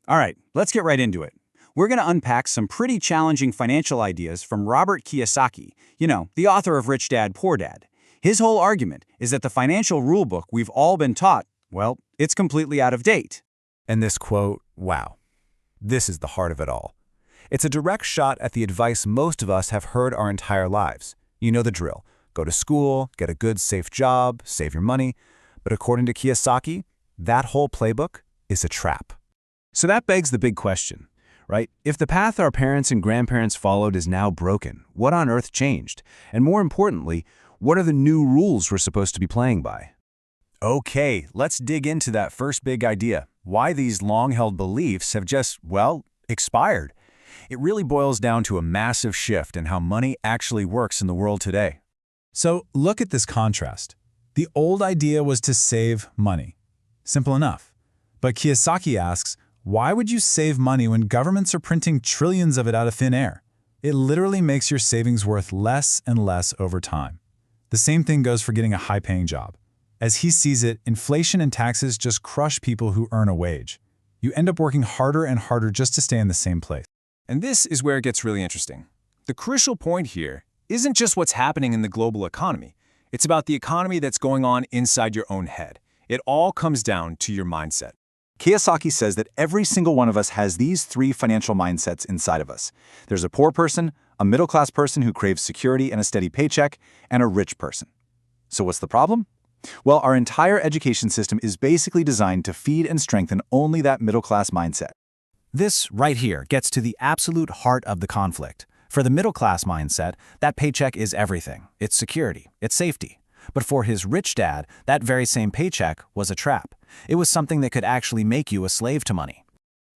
All right, let's get right into it. We're going to unpack some pretty challenging financial ideas from Robert Kiyosaki, the author of Rich Dad, Poor Dad. His whole argument is that the financial rulebook we've all been taught, well, it's completely out of date. And this quote, wow, this is the heart of it all. It's a direct shot at the advice most of us have heard our entire lives. You know the drill. Go to school, get a good, safe job, save your money. But according to Kiyosaki, that whole playbook is a trap. So that begs the big question, right? If the path our parents and grandparents followed is now broken, what on earth changed? And more importantly, what are the new rules we're supposed to be playing by? Okay, let's dig into that first big idea, why these long-held beliefs have just, well, expired. It really boils down to a massive shift in how money actually works in the world today. So look at this contrast. The old idea was to save money. Simple enough. But Kiyosaki asks, why would you save money when governments are printing trillions of it out of thin air? It literally makes your savings worth less and less over time. The same thing goes for getting a high-paying job. As he sees it, inflation and taxes just crush people who earn a wage. You end up working harder and harder just to stay in the same place. And this is where it gets really interesting. The crucial point here isn't just what's happening in the global economy. It's about the economy that's going on inside your own head. It all comes down to your mindset. Kiyosaki says that every single one of us has these three financial mindsets inside of us. There's a poor person, a middle-class person who craves security and a steady paycheck, and a rich person. So what's the problem? Well, our entire education system is basically designed to feed and strengthen only that middle-class mindset. This right here gets to the absolute heart of the conflict. For the middle-class mindset, that paycheck is everything. It's security. It's safety. But for his rich dad, that very same paycheck was a trap. It was something that could actually make you a slave to money.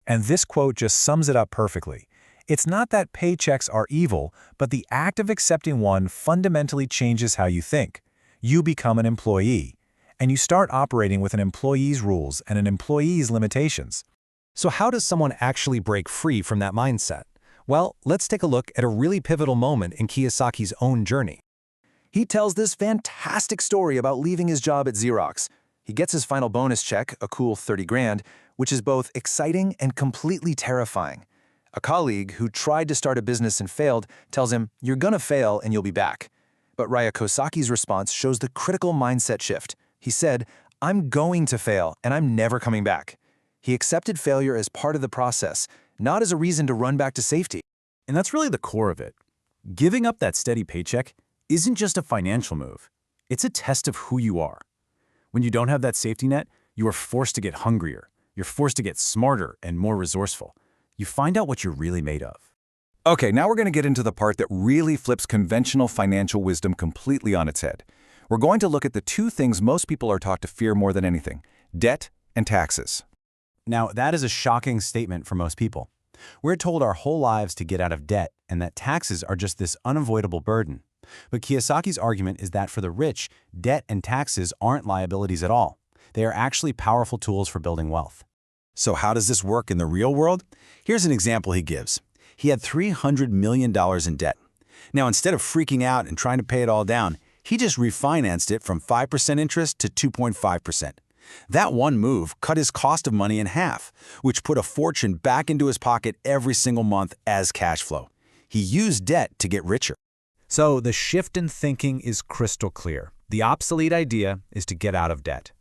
And this quote just sums it up perfectly. It's not that paychecks are evil, but the act of accepting one fundamentally changes how you think. You become an employee, and you start operating with an employee's rules and an employee's limitations. So how does someone actually break free from that mindset? Well, let's take a look at a really pivotal moment in Kiyosaki's own journey. He tells this fantastic story about leaving his job at Xerox. He gets his final bonus check, a cool 30 grand, which is both exciting and completely terrifying. A colleague who tried to start a business and failed tells him, "You're gonna fail and you'll be back." But Raya Kosaki's response shows the critical mindset shift. He said, "I'm going to fail and I'm never coming back." He accepted failure as part of the process, not as a reason to run back to safety. And that's really the core of it. Giving up that steady paycheck isn't just a financial move. It's a test of who you are. When you don't have that safety net, you are forced to get hungrier. You're forced to get smarter and more resourceful. You find out what you're really made of. Okay, now we're going to get into the part that really flips conventional financial wisdom completely on its head. We're going to look at the two things most people are taught to fear more than anything: debt and taxes. Now, that is a shocking statement for most people. We're told our whole lives to get out of debt and that taxes are just this unavoidable burden. But Kiyosaki's argument is that for the rich, debt and taxes aren't liabilities at all. They are actually powerful tools for building wealth. So how does this work in the real world? Here's an example he gives. He had $300 million in debt. Now, instead of freaking out and trying to pay it all down, he just refinanced it from 5% interest to 2.5%. That one move cut his cost of money in half, which put a fortune back into his pocket every single month as cash flow. He used debt to get richer. So the shift in thinking is crystal clear. The obsolete idea is to get out of debt.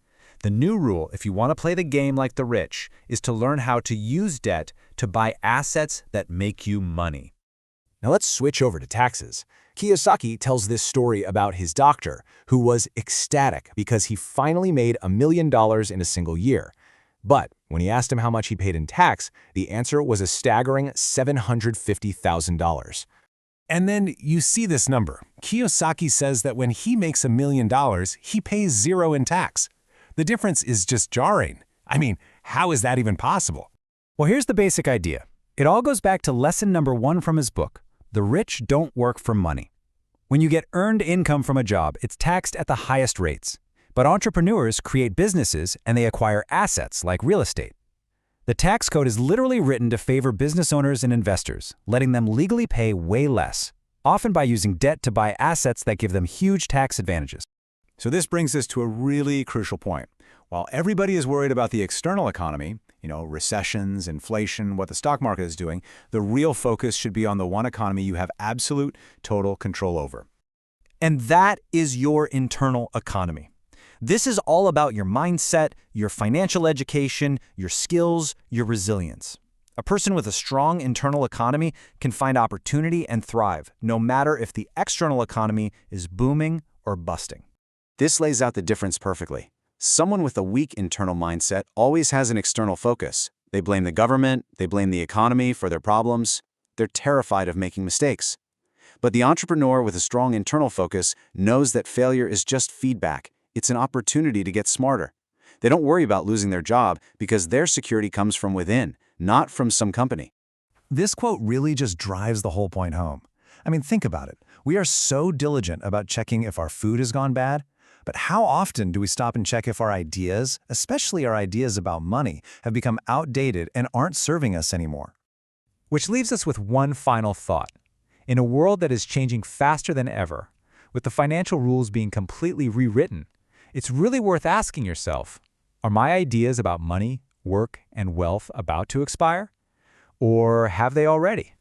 The new rule, if you want to play the game like the rich, is to learn how to use debt to buy assets that make you money. Now let's switch over to taxes. Kiyosaki tells this story about his doctor, who was ecstatic because he finally made $1 million in a single year. But when he asked him how much he paid in tax, the answer was a staggering $750,000. And then you see this number. Kiyosaki says that when he makes $1 million, he pays zero in tax. The difference is just jarring. I mean, how is that even possible? Well, here's the basic idea. It all goes back to lesson number 1 from his book. The rich don't work for money. When you get earned income from a job, it's taxed at the highest rates. But entrepreneurs create businesses and they acquire assets like real estate. The tax code is literally written to favor business owners and investors, letting them legally pay way less, often by using debt to buy assets that give them huge tax advantages. So this brings us to a really crucial point. While everybody is worried about the external economy, recessions, inflation, what the stock market is doing. The real focus should be on the one economy you have absolute, total control over. And that is your internal economy. This is all about your mindset, your financial education, your skills, your resilience. A person with a strong internal economy can find opportunity and thrive, no matter if the external economy is booming or busting. This lays out the difference perfectly. Someone with a weak internal mindset always has an external focus. They blame the government, they blame the economy for their problems. They're terrified of making mistakes. But the entrepreneur with a strong internal focus knows that failure is just feedback. It's an opportunity to get smarter. They don't worry about losing their job because their security comes from within, not from some company. This quote really just drives the whole point home. I mean, think about it. We are so diligent about checking if our food has gone bad, but how often do we stop and check if our ideas, especially our ideas about money, have become outdated and aren't serving us anymore? Which leaves us with one final thought. In a world that is changing faster than ever, with the financial rules being completely rewritten, it's really worth asking yourself, are my ideas about money, work, and wealth about to expire? Or have they already?